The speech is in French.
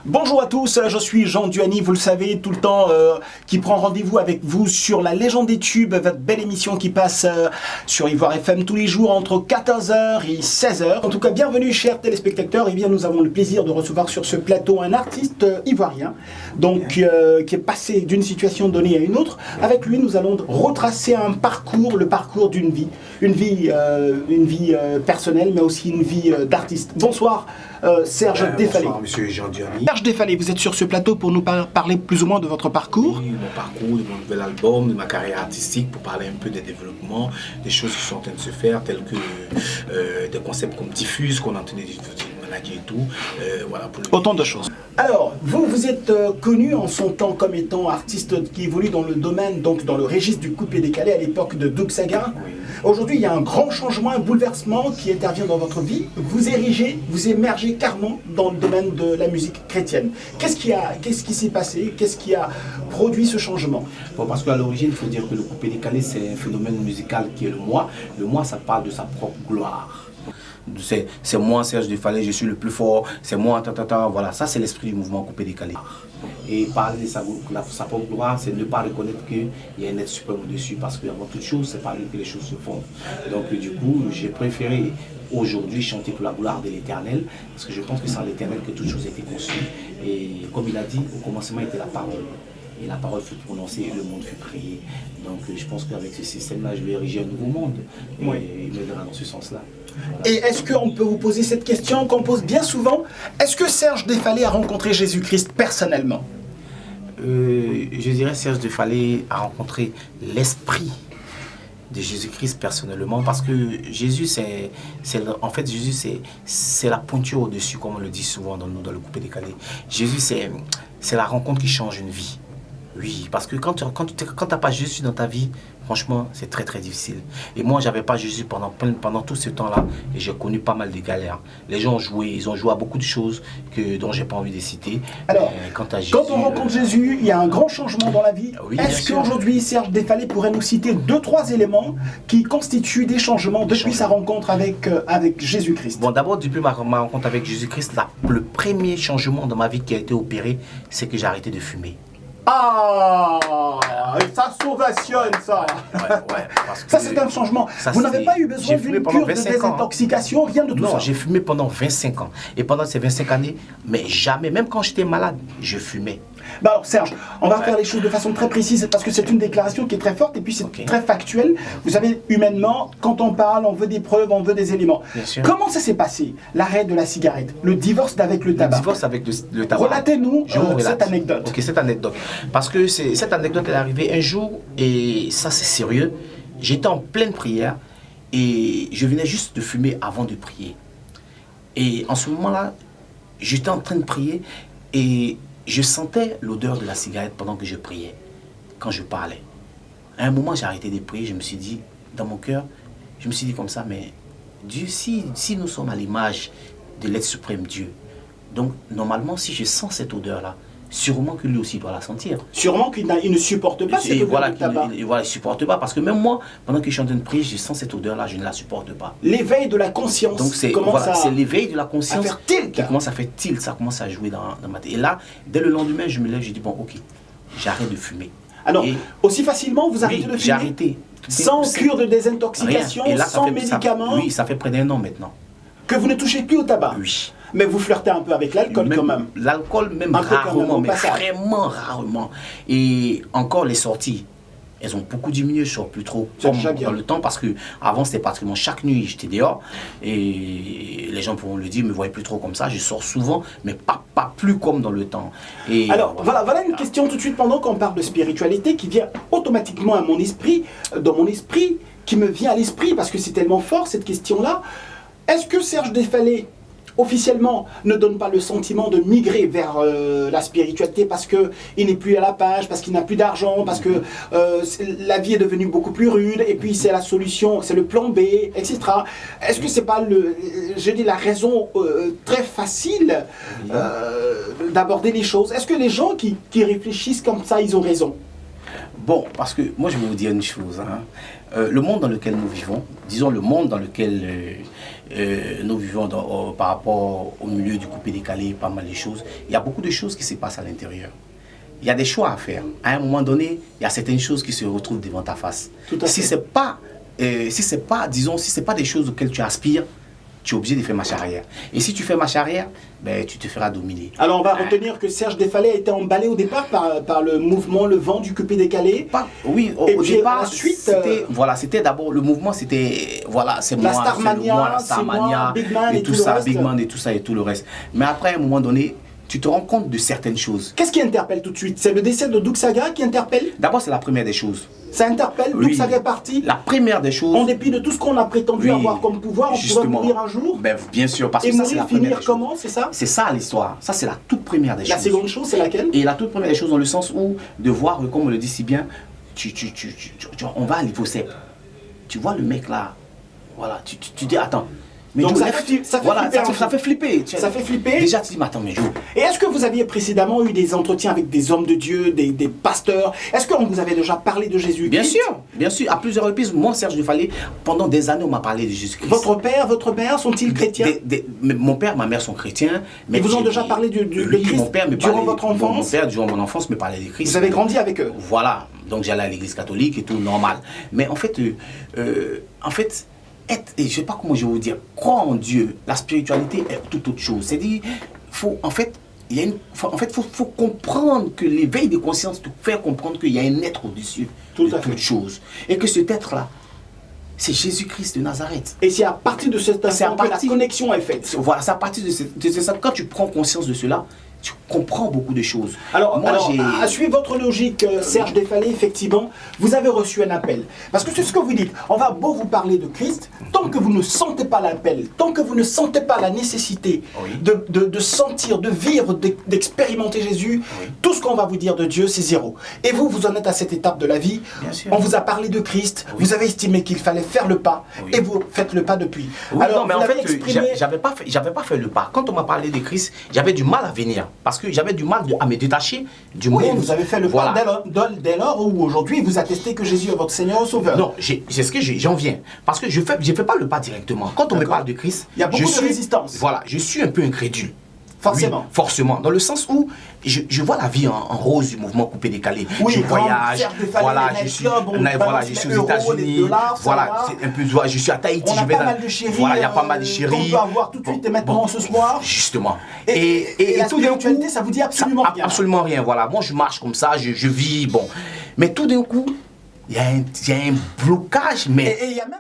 Bonjour à tous, je suis Jean Duany, vous le savez, tout le temps, qui prend rendez-vous avec vous sur la Légende des Tubes, votre belle émission qui passe sur Ivoire FM tous les jours entre 14h et 16h. En tout cas, bienvenue chers téléspectateurs, et bien nous avons le plaisir de recevoir sur ce plateau un artiste ivoirien, donc qui est passé d'une situation donnée à une autre. Avec lui, nous allons retracer un parcours, le parcours d'une vie, une vie personnelle, mais aussi une vie d'artiste. Bonsoir Serge Défalé. Bonsoir Monsieur Jean Duany. Serge Défalé, vous êtes sur ce plateau pour nous parler plus ou moins de votre parcours. Oui, mon parcours, de mon nouvel album, de ma carrière artistique, pour parler un peu des développements, des choses qui sont en train de se faire, telles que des concepts comme Diffuse, qu'on entendait manager et tout. Voilà, Autant de choses. Alors, vous êtes connu en son temps comme étant artiste qui évolue dans le domaine, donc dans le registre du coupé décalé à l'époque de Doug Saga. Oui. Aujourd'hui, il y a un grand changement, un bouleversement qui intervient dans votre vie. Vous émergez carrément dans le domaine de la musique chrétienne. Qu'est-ce qui s'est passé? Qu'est-ce qui a produit ce changement? Bon, parce qu'à l'origine, il faut dire que le coupé décalé, c'est un phénomène musical qui est le moi. Le moi, ça parle de sa propre gloire. C'est moi, Serge Défalé, je suis le plus fort, c'est moi, voilà, ça c'est l'esprit du mouvement coupé décalé. Et parler de sa propre gloire, c'est ne pas reconnaître qu'il y a un être suprême au-dessus, parce qu'avant toute chose, c'est parler que les choses se font. Donc du coup, j'ai préféré aujourd'hui chanter pour la gloire de l'Éternel, parce que je pense que c'est en l'Éternel que toute chose a été conçue. Et comme il a dit, au commencement était la parole. Et la parole fut prononcée et le monde fut créé. Donc je pense qu'avec ce système-là, je vais ériger un nouveau monde. Et oui. Il m'aidera dans ce sens-là. Et est-ce qu'on peut vous poser cette question qu'on pose bien souvent? Est-ce que Serge Défalé a rencontré Jésus-Christ personnellement? Je dirais Serge Défalé a rencontré l'esprit de Jésus-Christ personnellement, parce que Jésus, Jésus, c'est la pointure au-dessus, comme on le dit souvent dans le coupé décalé. Jésus, c'est la rencontre qui change une vie. Oui, parce que quand tu n'as pas Jésus dans ta vie, franchement, c'est très très difficile. Et moi, j'avais pas Jésus pendant tout ce temps-là, et j'ai connu pas mal de galères. Les gens ils ont joué à beaucoup de choses dont j'ai pas envie de citer. Alors, quand on rencontre Jésus, il y a un grand changement dans la vie. Oui, est-ce qu'aujourd'hui, Serge Défalé pourrait nous citer 2-3 éléments qui constituent des changements depuis sa rencontre avec Jésus-Christ? Bon, d'abord, depuis ma rencontre avec Jésus-Christ, le premier changement dans ma vie qui a été opéré, c'est que j'ai arrêté de fumer. Ah, ça sauvationne ça. Ouais, parce que ça c'est un changement. Vous n'avez pas eu besoin d'une cure de désintoxication, rien de tout ça? Non, j'ai fumé pendant 25 ans. Et pendant ces 25 années, mais jamais, même quand j'étais malade, je fumais. Bah alors Serge, on va faire les choses de façon très précise parce que c'est une déclaration qui est très forte et puis c'est très factuel. Vous savez, humainement, quand on parle, on veut des preuves, on veut des éléments. Comment ça s'est passé, l'arrêt de la cigarette, le divorce avec le tabac? Le divorce avec le tabac. Relatez-nous cette anecdote. Ok, cette anecdote. Parce que cette anecdote est arrivée un jour, et ça c'est sérieux. J'étais en pleine prière et je venais juste de fumer avant de prier. Et en ce moment-là, j'étais en train de prier et je sentais l'odeur de la cigarette pendant que je priais, quand je parlais. À un moment, j'ai arrêté de prier, je me suis dit, dans mon cœur, je me suis dit comme ça, mais Dieu, si nous sommes à l'image de l'être suprême Dieu, donc normalement, si je sens cette odeur-là, sûrement que lui aussi doit la sentir. Sûrement qu'il ne supporte pas cette odeur de tabac. Il ne supporte pas, parce que même moi, pendant que je suis en train de prier, je sens cette odeur-là, je ne la supporte pas. L'éveil de la conscience. Donc c'est l'éveil de la conscience qui commence à faire tilt, ça commence à jouer dans ma tête. Et là, dès le lendemain, je me lève, je dis bon, ok, j'arrête de fumer. Alors, aussi facilement, vous arrêtez de fumer? J'ai arrêté. Sans cure de désintoxication, là, sans médicaments? Oui, ça fait près d'1 an maintenant. Que vous ne touchez plus au tabac? Oui. Mais vous flirtez un peu avec l'alcool quand même? L'alcool, même rarement, mais vraiment rarement. Et encore les sorties, elles ont beaucoup diminué, je ne sors plus trop comme dans le temps, parce qu'avant c'était pratiquement chaque nuit, j'étais dehors. Et les gens pourront le dire, ne me voyaient plus trop comme ça. Je sors souvent, mais pas plus comme dans le temps. Et alors, voilà une question tout de suite, pendant qu'on parle de spiritualité, qui vient automatiquement à mon esprit, dans mon esprit, qui me vient à l'esprit, parce que c'est tellement fort cette question-là. Est-ce que Serge Défalé, officiellement, ne donne pas le sentiment de migrer vers la spiritualité parce qu'il n'est plus à la page, parce qu'il n'a plus d'argent, parce que la vie est devenue beaucoup plus rude, et puis c'est la solution, c'est le plan B, etc. Est-ce que c'est pas la raison très facile d'aborder les choses? Est-ce que les gens qui réfléchissent comme ça, ils ont raison? Bon, parce que moi je vais vous dire une chose. Hein. Le monde dans lequel nous vivons, disons le monde dans lequel nous vivons par rapport au milieu du coupé-décalé, pas mal de choses, il y a beaucoup de choses qui se passent à l'intérieur. Il y a des choix à faire. À un moment donné, il y a certaines choses qui se retrouvent devant ta face. Si c'est pas, disons, si c'est pas des choses auxquelles tu aspires, tu es obligé de faire marche arrière. Et si tu fais marche arrière, ben, tu te feras dominer. Alors on va retenir que Serge Desfalais a été emballé au départ par le mouvement, le vent du coupé-décalé. Oui, au départ, la suite, voilà, c'était d'abord le mouvement, c'était voilà, c'est moi, la Starmania, Big Man et tout ça, Big Man et tout ça et tout le reste. Mais après, à un moment donné, tu te rends compte de certaines choses. Qu'est-ce qui interpelle tout de suite? C'est le décès de Doug Saga qui interpelle? D'abord, c'est la première des choses. Ça interpelle? Doug Saga est parti? La première des choses. En dépit de tout ce qu'on a prétendu avoir comme pouvoir, on pourrait mourir un jour? Ben, bien sûr, parce que ça, c'est la première des comment, c'est ça? C'est ça l'histoire. Ça, c'est la toute première des choses. La seconde chose, c'est laquelle? Et la toute première des choses, dans le sens où, de voir, comme on le dit si bien, on va à l'Ivocep. Tu vois le mec là, voilà, tu dis, attends. Mais donc Joe, ça fait flipper. Ça fait flipper. Déjà, tu dis, mais attends, mais Joe. Et est-ce que vous aviez précédemment eu des entretiens avec des hommes de Dieu, des pasteurs? Est-ce qu'on vous avait déjà parlé de Jésus-Christ? Bien sûr. À plusieurs reprises, moi, Serge Desfalais, pendant des années, on m'a parlé de Jésus-Christ. Votre père sont-ils chrétiens? Mon père, ma mère sont chrétiens. Mais ils vous ont déjà parlé de Christ mon père me durant votre enfance? Mon père, durant mon enfance, me parlait de Christ. Vous avez grandi avec eux? Voilà. Donc, j'allais à l'église catholique et tout, normal. Mais en fait, et je ne sais pas comment je vais vous dire, croire en Dieu, la spiritualité est tout autre chose. C'est-à-dire, faut comprendre que l'éveil de conscience te fait comprendre qu'il y a un être au-dessus de toute chose. Et que cet être-là, c'est Jésus-Christ de Nazareth. Et c'est à partir de cet instant que la connexion est faite. Voilà, c'est à partir de ça. Quand tu prends conscience de cela, tu comprends beaucoup de choses. Alors, à suivre votre logique, Serge Desfalais, effectivement, vous avez reçu un appel. Parce que c'est ce que vous dites. On va beau vous parler de Christ, tant que vous ne sentez pas l'appel, tant que vous ne sentez pas la nécessité de sentir, de vivre, d'expérimenter Jésus, tout ce qu'on va vous dire de Dieu, c'est zéro. Et vous, vous en êtes à cette étape de la vie. On vous a parlé de Christ, vous avez estimé qu'il fallait faire le pas, et vous faites le pas depuis. Alors, non, mais en fait, j'avais pas fait le pas. Quand on m'a parlé de Christ, j'avais du mal à venir. Parce que j'avais du mal à me détacher du monde. Oui, vous avez fait le pas dès lors où aujourd'hui vous attestez que Jésus est votre Seigneur et Sauveur. Non, c'est ce que j'en viens. Parce que je fais pas le pas directement. Quand on me parle de Christ, il y a beaucoup de résistance. Voilà, je suis un peu incrédule. Forcément. Oui, forcément. Dans le sens où je vois la vie en rose du mouvement coupé-décalé. Oui, je voyage, voilà, je suis aux États-Unis, voilà, c'est un peu, je suis à Tahiti, je vais voilà, il y a pas mal de chéris. On peut avoir tout de suite et maintenant ce soir. Justement. Et tout d'un coup, ça vous dit absolument rien. Absolument rien, voilà. Moi, je marche comme ça, je vis, bon. Mais tout d'un coup, il y a un blocage, mais... Et il y a même